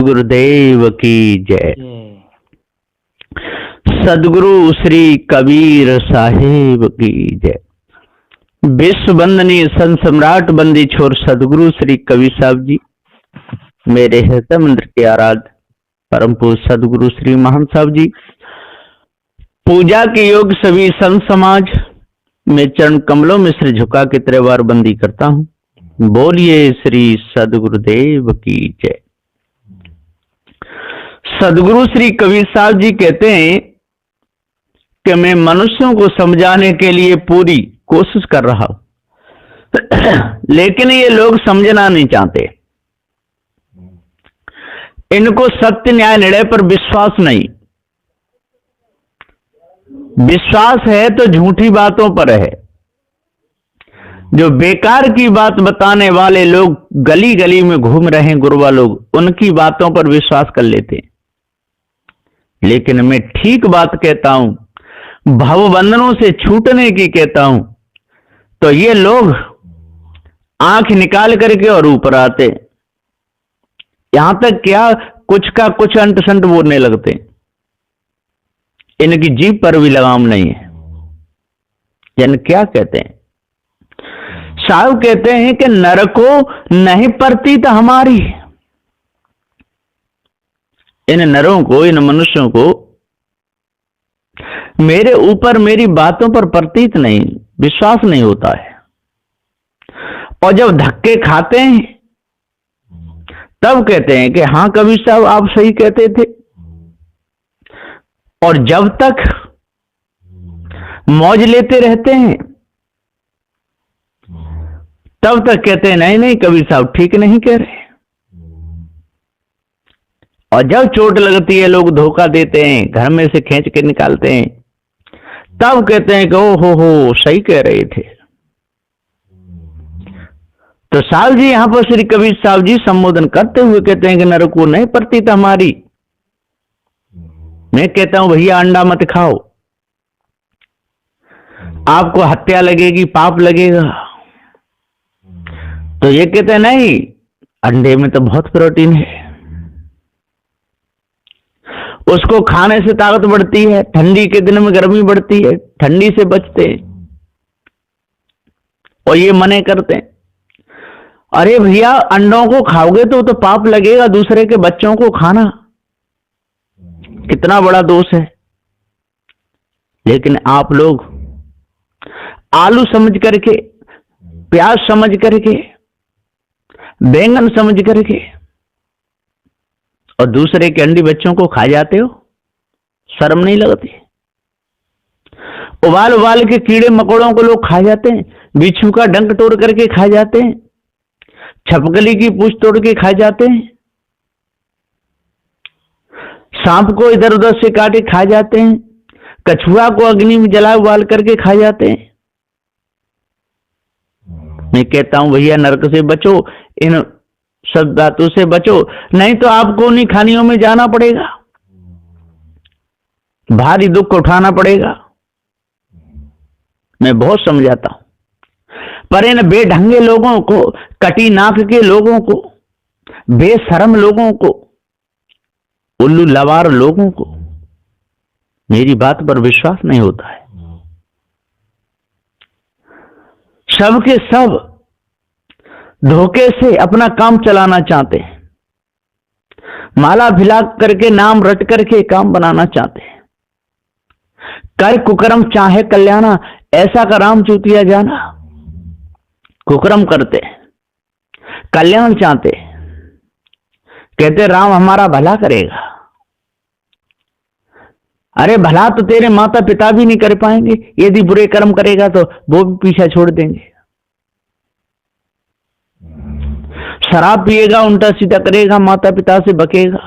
गुरुदेव की जय। सदगुरु श्री कबीर साहिब की जय। विश्व वंदनीय संत सम्राट बंदी छोर सदगुरु श्री कबीर साहब जी, मेरे हृदय मंदिर के आराध्य परम पूज्य सदगुरु श्री महान साहब जी, पूजा के योग सभी संत समाज में चरण कमलों में सिर झुका के त्रिवार बंदी करता हूँ। बोलिए श्री सदगुरुदेव की जय। सदगुरु श्री कबीर साहब जी कहते हैं कि मैं मनुष्यों को समझाने के लिए पूरी कोशिश कर रहा हूं, लेकिन ये लोग समझना नहीं चाहते। इनको सत्य न्याय निर्णय पर विश्वास नहीं। विश्वास है तो झूठी बातों पर है। जो बेकार की बात बताने वाले लोग गली गली में घूम रहे हैं, गुरुवा लोग, उनकी बातों पर विश्वास कर लेते हैं। लेकिन मैं ठीक बात कहता हूं, भवबंधनों से छूटने की कहता हूं, तो ये लोग आंख निकाल करके और ऊपर आते। यहां तक क्या कुछ का कुछ अंट संट बोलने लगते। इनकी जीभ पर भी लगाम नहीं है। यानी क्या कहते हैं? साहब कहते हैं कि नरको नहीं प्रतीत हमारी। इन नरों को, इन मनुष्यों को मेरे ऊपर मेरी बातों पर प्रतीत नहीं, विश्वास नहीं होता है। और जब धक्के खाते हैं तब कहते हैं कि हाँ कबीर साहब आप सही कहते थे। और जब तक मौज लेते रहते हैं तब तक कहते हैं नहीं नहीं कबीर साहब ठीक नहीं कह रहे। और जब चोट लगती है लोग धोखा देते हैं, घर में से खींच के निकालते हैं, तब कहते हैं कि ओ हो सही कह रहे थे। तो साहब जी यहां पर श्री कबीर साहब जी संबोधन करते हुए कहते हैं कि नरको नहीं प्रतीत हमारी। मैं कहता हूं भैया अंडा मत खाओ, आपको हत्या लगेगी, पाप लगेगा। तो ये कहते हैं नहीं, अंडे में तो बहुत प्रोटीन है, उसको खाने से ताकत बढ़ती है, ठंडी के दिन में गर्मी बढ़ती है, ठंडी से बचते हैं। और ये मने करते हैं अरे भैया अंडों को खाओगे तो पाप लगेगा, दूसरे के बच्चों को खाना कितना बड़ा दोष है। लेकिन आप लोग आलू समझ करके, प्याज समझ करके, बैंगन समझ करके और दूसरे के अंडी बच्चों को खा जाते हो। शर्म नहीं लगती? उबाल उबाल के कीड़े मकोड़ों को लोग खा जाते हैं, बिच्छू का डंक तोड़ करके खा जाते हैं, छपकली की पूंछ तोड़ के खा जाते हैं, सांप को इधर उधर से काटे खा जाते हैं, कछुआ को अग्नि में जला उबाल करके खा जाते हैं। मैं कहता हूं भैया नरक से बचो, इन सब बातों से बचो, नहीं तो आपको उन्हीं खानियों में जाना पड़ेगा, भारी दुख उठाना पड़ेगा। मैं बहुत समझाता हूं, पर इन बेढंगे लोगों को, कटी नाक के लोगों को, बेशरम लोगों को, उल्लू लवार लोगों को मेरी बात पर विश्वास नहीं होता है। सबके सब धोखे से अपना काम चलाना चाहते हैं, माला भिला करके, नाम रट करके काम बनाना चाहते हैं। कर कुकर्म चाहे कल्याणा, ऐसा का राम चूतिया जाना। कुकर्म करते, कल्याण चाहते, कहते राम हमारा भला करेगा। अरे भला तो तेरे माता पिता भी नहीं कर पाएंगे, यदि बुरे कर्म करेगा तो वो भी पीछा छोड़ देंगे। शराब पिएगा, उल्टा सीधा करेगा, माता पिता से बकेगा,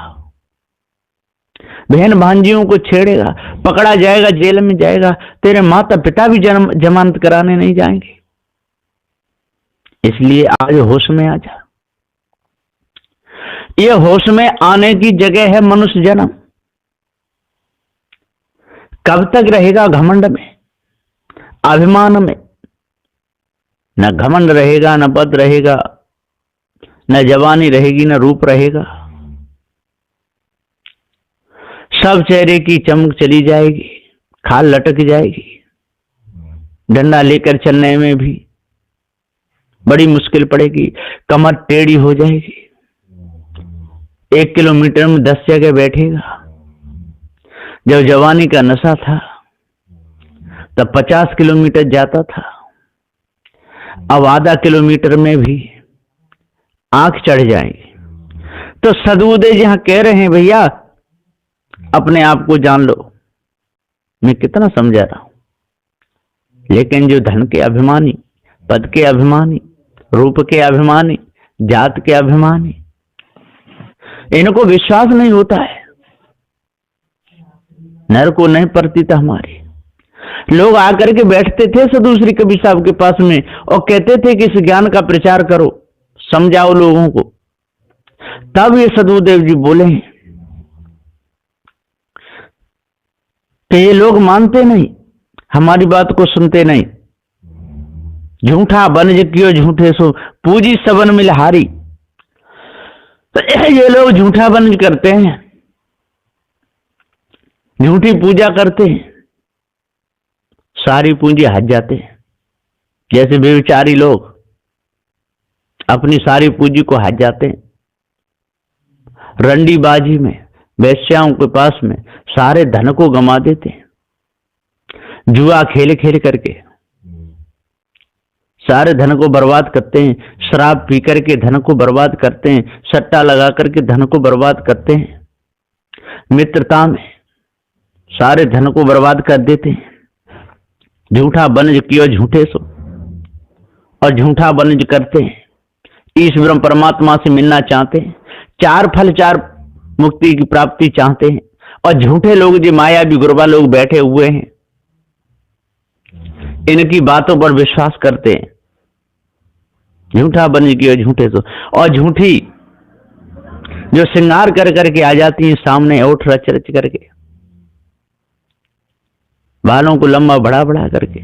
बहन भांजियों को छेड़ेगा, पकड़ा जाएगा, जेल में जाएगा, तेरे माता पिता भी जमानत कराने नहीं जाएंगे। इसलिए आज होश में आ जा। ये होश में आने की जगह है मनुष्य जन्म। कब तक रहेगा घमंड में, अभिमान में? न घमंड रहेगा, न पद रहेगा, न जवानी रहेगी, न रूप रहेगा। सब चेहरे की चमक चली जाएगी, खाल लटक जाएगी, डंडा लेकर चलने में भी बड़ी मुश्किल पड़ेगी, कमर टेढ़ी हो जाएगी, 1 किलोमीटर में 10 जगह बैठेगा। जब जवानी का नशा था तब 50 किलोमीटर जाता था, अब आधा किलोमीटर में भी आंख चढ़ जाएगी। तो सदबुदे जहां कह रहे हैं भैया अपने आप को जान लो, मैं कितना समझा रहा हूं, लेकिन जो धन के अभिमानी, पद के अभिमानी, रूप के अभिमानी, जात के अभिमानी, इनको विश्वास नहीं होता है, नर को नहीं पड़ती था हमारी। लोग आकर के बैठते थे सदूसरी कबीर साहब के पास में और कहते थे कि इस ज्ञान का प्रचार करो, समझाओ लोगों को। तब ये सदगुरुदेव जी बोले कि ये लोग मानते नहीं, हमारी बात को सुनते नहीं। झूठा बनज कियो झूठे सो पूजी सबन मिल हारी। तो ये लोग झूठा बनज करते हैं, झूठी पूजा करते हैं, सारी पूंजी हट जाते हैं। जैसे बेविचारी लोग अपनी सारी पूंजी को हट जाते हैं, रंडीबाजी में, वेश्याओं के पास में सारे धन को गंवा देते हैं, जुआ खेल खेल करके सारे धन को बर्बाद करते हैं, शराब पी करके धन को बर्बाद करते हैं, सट्टा लगा करके धन को बर्बाद करते हैं, मित्रता में सारे धन को बर्बाद कर देते हैं। झूठा बनज कियो झूठे सो, और झूठा बनज करते हैं, ईश ब्रह्म परमात्मा से मिलना चाहते हैं, 4 फल 4 मुक्ति की प्राप्ति चाहते हैं। और झूठे लोग जो मायावी गुरबा लोग बैठे हुए हैं, इनकी बातों पर विश्वास करते हैं। झूठा बनज कियो झूठे सो, और झूठी जो श्रृंगार कर करके आ जाती है सामने, ओठ रच रच करके, बालों को लंबा बढ़ा बढ़ा करके,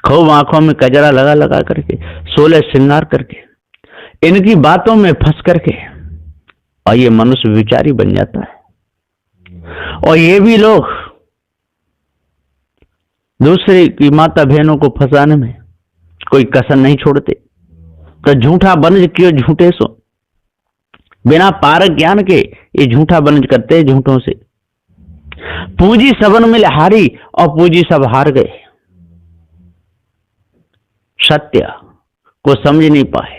खूब आंखों में कजरा लगा लगा करके, 16 श्रृंगार करके, इनकी बातों में फंस करके, और ये मनुष्य विचारी बन जाता है। और ये भी लोग दूसरे की माता बहनों को फंसाने में कोई कसर नहीं छोड़ते। तो झूठा बनज कियो झूठे सो, बिना पारक ज्ञान के ये झूठा बनज करते हैं झूठों से। पूंजी सबन मिल हारी, और पूंजी सब हार गए, सत्य को समझ नहीं पाए,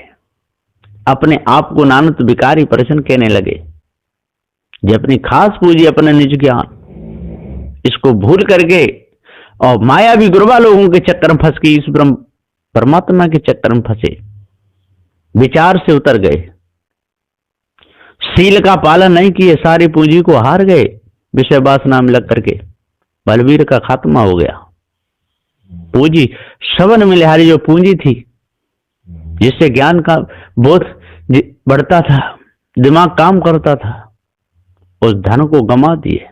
अपने आप को नानत भिखारी प्रश्न कहने लगे। जो अपनी खास पूंजी, अपने निज ज्ञान, इसको भूल करके और मायावी गुरबा लोगों के चक्कर में फंस के इस ब्रह्म परमात्मा के चक्कर में फंसे, विचार से उतर गए, शील का पालन नहीं किए, सारी पूंजी को हार गए, विषय वासना में लग करके बलवीर का खात्मा हो गया। पूंजी सबन मिलहारी जो पूंजी थी, जिससे ज्ञान का बोध बढ़ता था, दिमाग काम करता था, उस धन को गंवा दिए,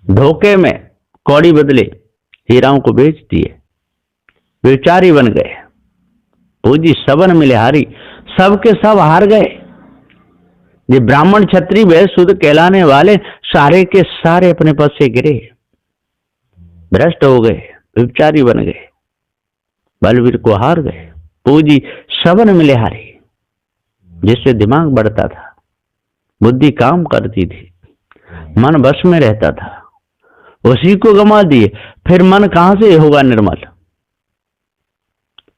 धोखे में कौड़ी बदले हीराओं को बेच दिए, बेचारी बन गए। पूंजी सबन मिलहारी, सबके सब हार गए। ये ब्राह्मण क्षत्रिय वैश्य शूद्र कहलाने वाले सारे के सारे अपने पद से गिरे, भ्रष्ट हो गए, विचारी बन गए, बलवीर को हार गए। पूंजी सबन मिले हारी, जिससे दिमाग बढ़ता था, बुद्धि काम करती थी, मन बस में रहता था, उसी को गंवा दिए। फिर मन कहां से होगा निर्मल?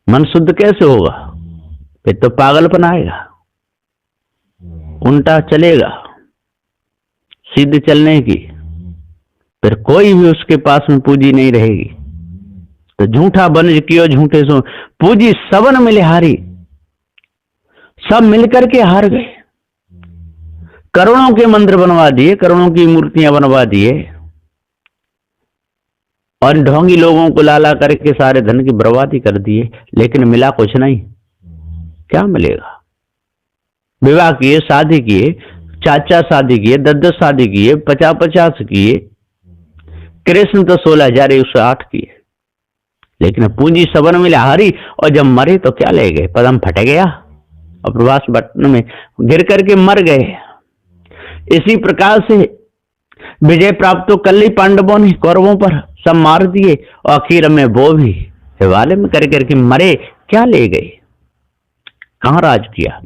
मन शुद्ध कैसे होगा? फिर तो पागलपन आएगा, उल्टा चलेगा, सीधे चलने की, फिर कोई भी उसके पास में पूंजी नहीं रहेगी। तो झूठा बनज कियो झूठे सो, पूंजी सबन मिले हारी, सब मिलकर के हार गए। करोड़ों के मंदिर बनवा दिए, करोड़ों की मूर्तियां बनवा दिए, और ढोंगी लोगों को लाला करके सारे धन की बर्बादी कर दिए, लेकिन मिला कुछ नहीं। क्या मिलेगा? विवाह किए, शादी किए, 4 शादी किए, 10 शादी किए, 50 किए, कृष्ण तो 16,108 किए, लेकिन पूंजी सबन मिले हारी। और जब मरे तो क्या ले गए? पदम फट गया और प्रवास बटन में गिर करके मर गए। इसी प्रकार से विजय प्राप्त तो कर ली पांडवों ने कौरवों पर, सब मार दिए और आखिर में वो भी हिमालय में कर करके मरे, क्या ले गए, कहां राज किया।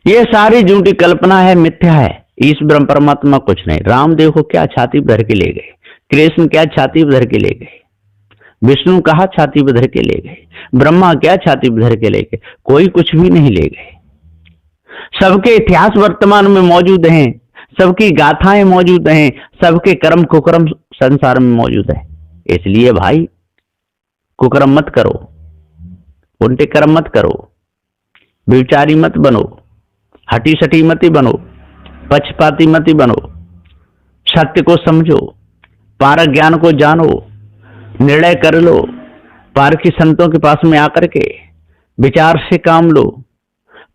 ये सारी झूठी कल्पना है, मिथ्या है। ईश ब्रह्म परमात्मा कुछ नहीं। राम देखो क्या छाती भर के ले गए, कृष्ण क्या छाती भर के ले गए, विष्णु कहा छाती भर के ले गए, ब्रह्मा क्या छाती भर के ले गए, कोई कुछ भी नहीं ले गए। सबके इतिहास वर्तमान में मौजूद हैं, सबकी गाथाएं मौजूद हैं, सबके कर्म कुकर्म संसार में मौजूद है। इसलिए भाई कुकर्म मत करो, उल्टे कर्म मत करो, विचारी मत बनो, हटी सटी मती बनो, पक्षपाती मती बनो, सत्य को समझो, पारक ज्ञान को जानो, निर्णय कर लो। पारखी संतों के पास में आकर के विचार से काम लो।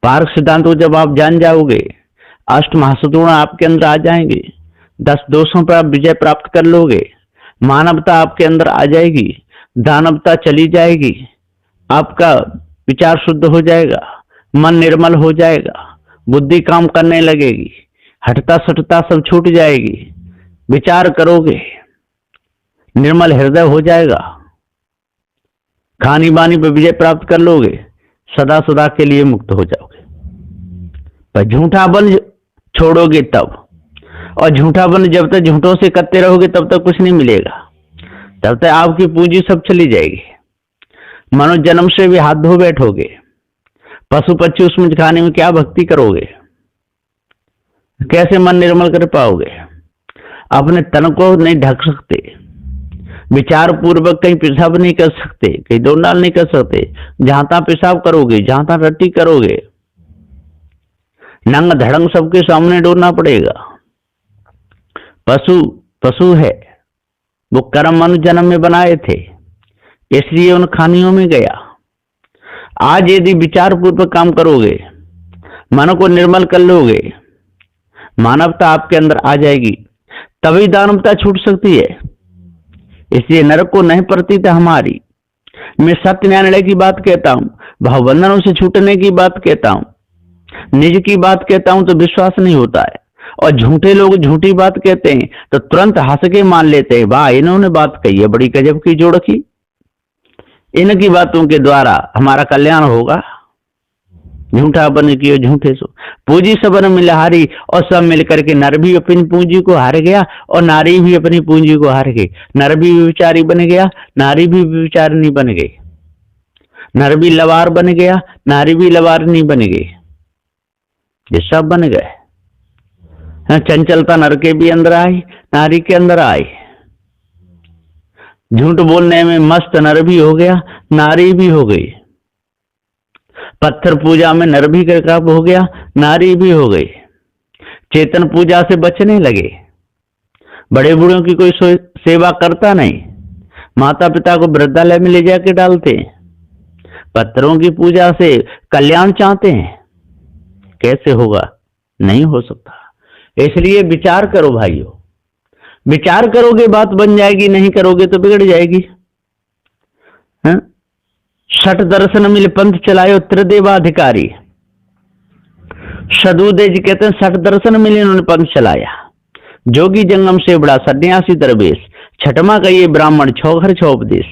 पारक सिद्धांतों जब आप जान जाओगे, अष्ट महासत्गुण आपके अंदर आ जाएंगे, 10 दोषों पर आप विजय प्राप्त कर लोगे, मानवता आपके अंदर आ जाएगी, दानवता चली जाएगी, आपका विचार शुद्ध हो जाएगा, मन निर्मल हो जाएगा, बुद्धि काम करने लगेगी, हटता सटता सब छूट जाएगी, विचार करोगे, निर्मल हृदय हो जाएगा, खानी बानी पर विजय प्राप्त कर लोगे, सदा सदा के लिए मुक्त हो जाओगे। पर झूठा बन छोड़ोगे तब, और झूठा बन जब तक झूठों से करते रहोगे तब तक कुछ नहीं मिलेगा, तब तक आपकी पूंजी सब चली जाएगी। मनुष्य जन्म से भी हाथ धो बैठोगे, पशु पक्षी उसमें खाने में क्या भक्ति करोगे, कैसे मन निर्मल कर पाओगे। अपने तन को नहीं ढक सकते, विचार पूर्वक कहीं पेशाब नहीं कर सकते, कहीं दौड़नाल नहीं कर सकते, जहां तहां पेशाब करोगे, जहां तहां रट्टी करोगे, नंग धड़ंग सबके सामने डोलना पड़ेगा। पशु पशु है, वो कर्म मनुष्य जन्म में बनाए थे, इसलिए उन खानियों में गया। आज यदि विचार पूर्वक काम करोगे, मन को निर्मल कर लोगे, मानवता आपके अंदर आ जाएगी, तभी दानवता छूट सकती है। इसलिए नरक को नहीं प्रतीत हमारी। मैं सत्य न्याय की बात कहता हूं, भावबंधनों से छूटने की बात कहता हूं, निज की बात कहता हूं तो विश्वास नहीं होता है। और झूठे लोग झूठी बात कहते हैं तो तुरंत हंस के मान लेते हैं, वाह इन्होंने बात कही है, बड़ी गजब की जोड़ की, इनकी बातों के द्वारा हमारा कल्याण होगा। झूठा बन कियो झूठे सो, पूंजी सबन मिलहारी, और सब मिलकर के नर भी अपनी पूंजी को हार गया और नारी भी अपनी पूंजी को हार गई। नर भी विचारी बन गया, नारी भी विचारनी बन गई, नर भी लवार बन गया, नारी भी लवारनी बन गई, ये सब बन गए। चंचलता नर के भी अंदर आई, नारी के अंदर आई। झूठ बोलने में मस्त नर भी हो गया, नारी भी हो गई। पत्थर पूजा में नर भी गर्काप हो गया, नारी भी हो गई। चेतन पूजा से बचने लगे, बड़े बूढ़ों की कोई सेवा करता नहीं, माता पिता को वृद्धालय में ले जाके डालते हैं, पत्थरों की पूजा से कल्याण चाहते हैं। कैसे होगा? नहीं हो सकता। इसलिए विचार करो भाइयों, विचार करोगे बात बन जाएगी, नहीं करोगे तो बिगड़ जाएगी। छठ दर्शन मिल पंथ चलायो त्रिदेवाधिकारी। सदुदे जी कहते हैं छठ दर्शन मिले उन्होंने पंथ चलाया। जोगी जंगम से बड़ा सन्यासी दरवेश, छठमा का ये ब्राह्मण छो घर छो उपदेश।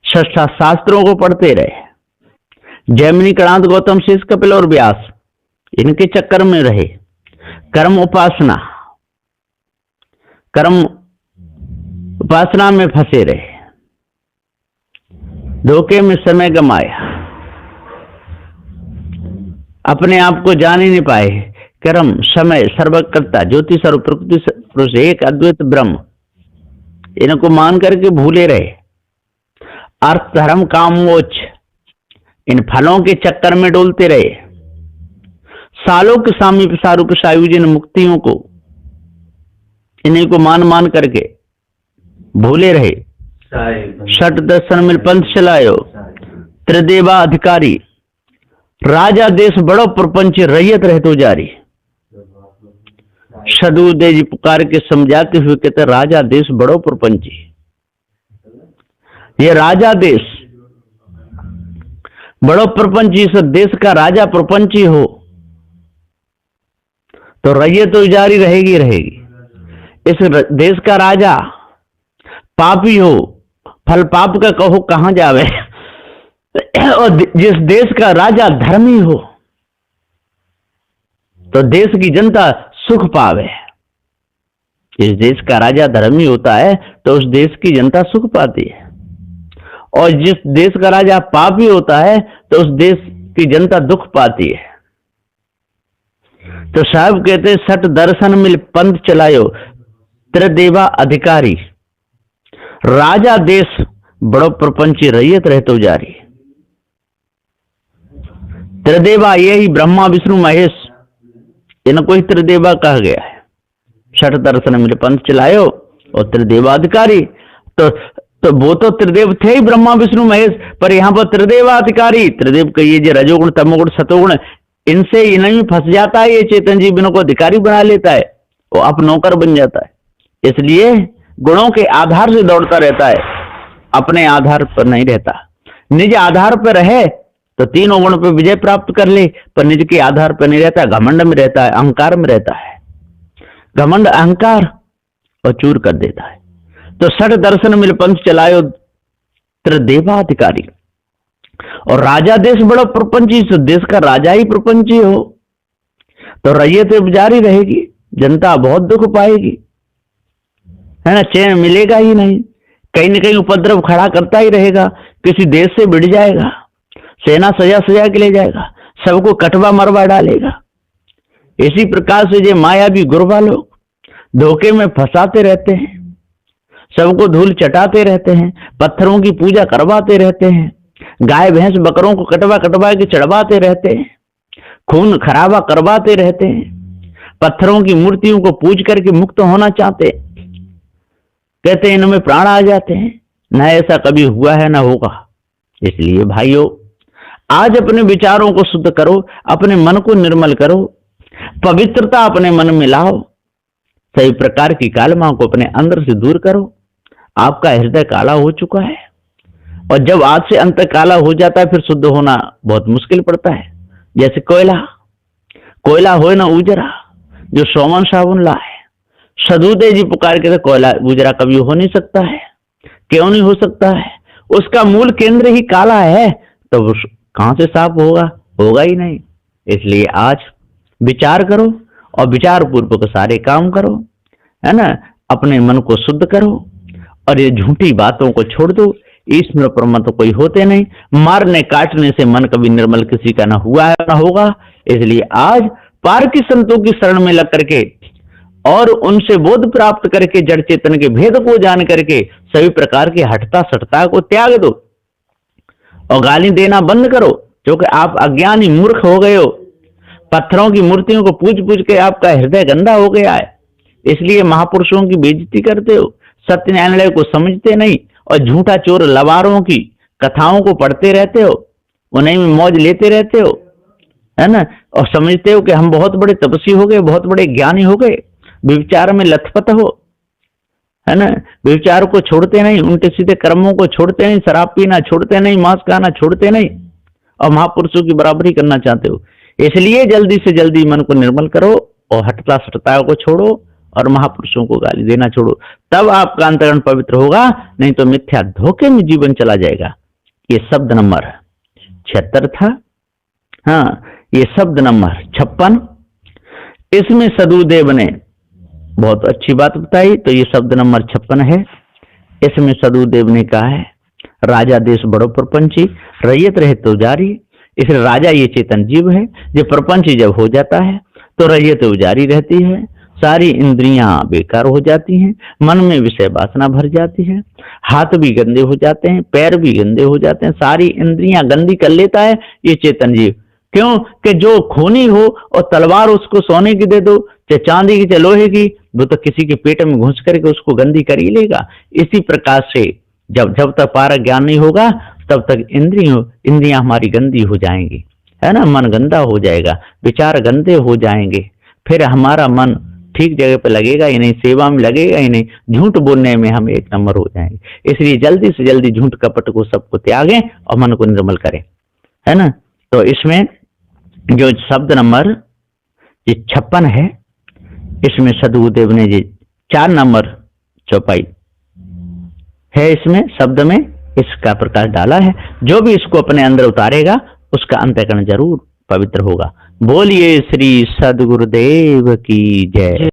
षष्ठा शास्त्रों को पढ़ते रहे। जैमिनी कणाद गौतम शेष कपिल और व्यास इनके चक्कर में रहे। कर्म उपासना में फंसे रहे, धोखे में समय गमाया, अपने आप को जान ही नहीं पाए। कर्म समय सर्वकर्ता ज्योति सर्व प्रकृति पुरुष एक अद्वैत ब्रह्म, इनको मान करके भूले रहे। अर्थ धर्म काम मोक्ष इन फलों के चक्कर में डोलते रहे। सालों के सामीप सारूप सायुजन मुक्तियों को इन्हीं को मान करके भूले रहे। छठ दर्शन मिल पंथ चलायो त्रिदेवा अधिकारी। राजा देश बड़ो प्रपंच रैयत रहे तो जारी। सदुदे जी पुकार के समझाते हुए कहते राजा देश बड़ो प्रपंची। ये राजा देश बड़ो प्रपंची, इस देश का राजा प्रपंची हो तो रैयत तो जारी रहेगी रहेगी। इस देश का राजा पापी हो, फल पाप का कहो कहां जावे, और जिस देश का राजा धर्मी हो तो देश की जनता सुख पावे। जिस देश का राजा धर्मी होता है तो उस देश की जनता सुख पाती है, और जिस देश का राजा पापी होता है तो उस देश की जनता दुख पाती है। तो साहब कहते हैं, सठ दर्शन मिल पंथ चलायो त्रिदेवा अधिकारी, राजा देश बड़ो प्रपंची रैयत रहतो जारी। त्रिदेवा यही ब्रह्मा विष्णु महेश, इनको ही त्रिदेवा कहा गया है। छठ दर्शन मिले पंथ चलायो और त्रिदेवाधिकारी, तो वो तो त्रिदेव थे ही ब्रह्मा विष्णु महेश, पर यहाँ पर त्रिदेवाधिकारी, त्रिदेव कहिए जो रजोगुण तमोगुण सतोगुण, इनसे इन्हीं में फंस जाता है ये चेतन जीव, इनको अधिकारी बना लेता है, वो आप नौकर बन जाता है। इसलिए गुणों के आधार से दौड़ता रहता है, अपने आधार पर नहीं रहता। निज आधार पर रहे तो तीनों गुण पर विजय प्राप्त कर ले, पर निज के आधार पर नहीं रहता, घमंड में रहता है, अहंकार में रहता है। घमंड अहंकार और चूर कर देता है। तो सठ दर्शन मिल पंथ चलायो त्रिदेवाधिकारी, और राजा देश बड़ा प्रपंची, देश का राजा ही प्रपंची हो तो रैयत जारी रहेगी, जनता बहुत दुख पाएगी, है ना, चैन मिलेगा ही नहीं, कहीं न कहीं उपद्रव खड़ा करता ही रहेगा, किसी देश से भिड़ जाएगा, सेना सजा सजा के ले जाएगा, सबको कटवा मरवा डालेगा। इसी प्रकार से ये मायावी गुरबा लोग धोखे में फंसाते रहते हैं, सबको धूल चटाते रहते हैं, पत्थरों की पूजा करवाते रहते हैं, गाय भैंस बकरों को कटवा कटवा के चढ़वाते रहते हैं, खून खराबा करवाते रहते हैं, पत्थरों की मूर्तियों को पूज करके मुक्त होना चाहते, कहते हैं इनमें प्राण आ जाते हैं। न ऐसा कभी हुआ है, न होगा। इसलिए भाइयों, आज अपने विचारों को शुद्ध करो, अपने मन को निर्मल करो, पवित्रता अपने मन में लाओ, सही प्रकार की कालमा को अपने अंदर से दूर करो। आपका हृदय काला हो चुका है, और जब आज से अंत काला हो जाता है फिर शुद्ध होना बहुत मुश्किल पड़ता है। जैसे कोयला हो ना उजरा, जो सोमन साबुन लाए, सदुदय जी पुकार के, तो कोयला उजरा कभी हो नहीं सकता है। क्यों नहीं हो सकता है? उसका मूल केंद्र ही काला है, तो कहां से साफ होगा? होगा ही नहीं। इसलिए आज विचार करो और विचार पूर्वक सारे काम करो, है ना, अपने मन को शुद्ध करो, और ये झूठी बातों को छोड़ दो। ईश्वर परम तो कोई होते नहीं, मारने काटने से मन कभी निर्मल किसी का ना हुआ है ना होगा। इसलिए आज पार की संतों की शरण में लग करके और उनसे बोध प्राप्त करके जड़ चेतन के भेद को जान करके सभी प्रकार के हठता सठता को त्याग दो और गाली देना बंद करो, क्योंकि आप अज्ञानी मूर्ख हो गए हो। पत्थरों की मूर्तियों को पूज पूज के आपका हृदय गंदा हो गया है, इसलिए महापुरुषों की बेइज्जती करते हो, सत्य न्यायालय को समझते नहीं और झूठा चोर लवारों की कथाओं को पढ़ते रहते हो, उन्हीं में मौज लेते रहते हो, है ना, और समझते हो कि हम बहुत बड़े तपस्वी हो गए, बहुत बड़े ज्ञानी हो गए। विचार में लथपथ हो, है ना, विचार को छोड़ते नहीं, उल्टे सीधे कर्मों को छोड़ते नहीं, शराब पीना छोड़ते नहीं, मांस खाना छोड़ते नहीं, और महापुरुषों की बराबरी करना चाहते हो। इसलिए जल्दी से जल्दी मन को निर्मल करो और हटता सटता को छोड़ो और महापुरुषों को गाली देना छोड़ो, तब आपका अंतरण पवित्र होगा, नहीं तो मिथ्या धोखे में जीवन चला जाएगा। ये शब्द नंबर 76 था। हाँ, ये शब्द नंबर 56, इसमें सदुदेव ने बहुत अच्छी बात बताई। तो ये शब्द नंबर 56 है। इसमें सदुदेव ने कहा है, राजा देश बड़ो प्रपंची, रैयत रहे तो जारी। इसलिए राजा ये चेतन जीव है, जो प्रपंची जब हो जाता है तो रैयत जारी रहती है, सारी इंद्रियां बेकार हो जाती हैं, मन में विषय वासना भर जाती है, हाथ भी गंदे हो जाते हैं, पैर भी गंदे हो जाते हैं, सारी इंद्रियां गंदी कर लेता है ये चेतन जीव। क्यों? कि जो खूनी हो और तलवार उसको सोने की दे दो, चाहे चांदी की, चाहे लोहे की, वो तो किसी के पेट में घुस करके उसको गंदी कर ही लेगा। इसी प्रकार से जब तक पारक ज्ञान नहीं होगा तब तक इंद्रियां हमारी गंदी हो जाएंगी, है ना, मन गंदा हो जाएगा, विचार गंदे हो जाएंगे, फिर हमारा मन ठीक जगह पे लगेगा ही नहीं, सेवा में लगेगा ही नहीं, झूठ बोलने में हम एक नंबर हो जाएंगे। इसलिए जल्दी से जल्दी झूठ कपट को सबको त्यागें और मन को निर्मल करें, है ना। तो इसमें जो शब्द नंबर 56 है, इसमें सदगुरुदेव ने जी 4 नंबर चौपाई है, इसमें शब्द में इसका प्रकाश डाला है। जो भी इसको अपने अंदर उतारेगा उसका अंतःकरण जरूर पवित्र होगा। बोलिए श्री सद्गुरुदेव की जय।